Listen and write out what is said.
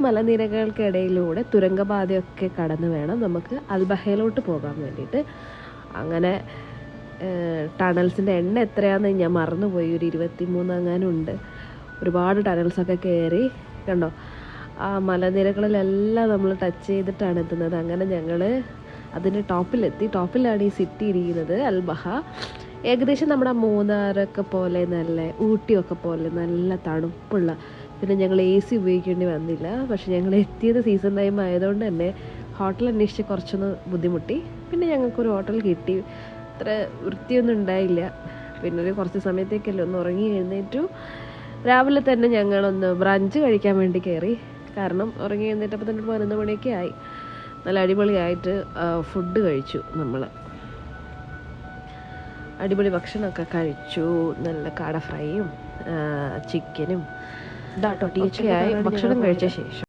മലനിരകൾക്കിടയിലൂടെ തുരങ്കപാതയൊക്കെ കടന്ന് വേണം നമുക്ക് അൽബഹയിലോട്ട് പോകാൻ വേണ്ടിയിട്ട്. അങ്ങനെ ടണൽസിൻ്റെ എണ്ണം എത്രയാണെന്ന് ഞാൻ മറന്നുപോയി, ഒരു 23 അങ്ങാനും ഉണ്ട്. ഒരുപാട് ടണൽസൊക്കെ കയറി കണ്ടോ, ആ മലനിരകളിലെല്ലാം നമ്മൾ ടച്ച് ചെയ്തിട്ടാണ് എത്തുന്നത്. അങ്ങനെ ഞങ്ങൾ അതിൻ്റെ ടോപ്പിലെത്തി. ടോപ്പിലാണ് ഈ സിറ്റി ഇരിക്കുന്നത്, അൽബഹ. ഏകദേശം നമ്മുടെ മൂന്നാറൊക്കെ പോലെ നല്ല, ഊട്ടിയൊക്കെ പോലെ നല്ല തണുപ്പുള്ള, പിന്നെ ഞങ്ങൾ AC ഉപയോഗിക്കേണ്ടി വന്നില്ല. പക്ഷെ ഞങ്ങൾ എത്തിയത് സീസൺ ടൈം ആയതുകൊണ്ട് തന്നെ ഹോട്ടൽ അന്വേഷിച്ച് കുറച്ചൊന്ന് ബുദ്ധിമുട്ടി. പിന്നെ ഞങ്ങൾക്കൊരു ഹോട്ടൽ കിട്ടി. അത്ര വൃത്തിയൊന്നും ഉണ്ടായില്ല. പിന്നെ ഒരു കുറച്ച് സമയത്തേക്കല്ലേ ഒന്ന് ഉറങ്ങി എഴുന്നേറ്റു. രാവിലെ തന്നെ ഞങ്ങളൊന്ന് ബ്രഞ്ച് കഴിക്കാൻ വേണ്ടി കയറി. കാരണം ഉറങ്ങി എഴുന്നേറ്റപ്പോൾ തന്നെ 11 മണിയൊക്കെ ആയി. നല്ല അടിപൊളിയായിട്ട് ഫുഡ് കഴിച്ചു. നമ്മൾ അടിപൊളി ഭക്ഷണമൊക്കെ കഴിച്ചു. നല്ല കാട ഫ്രൈയും ചിക്കനും ഒക്കെ ആയി ഭക്ഷണം കഴിച്ച ശേഷം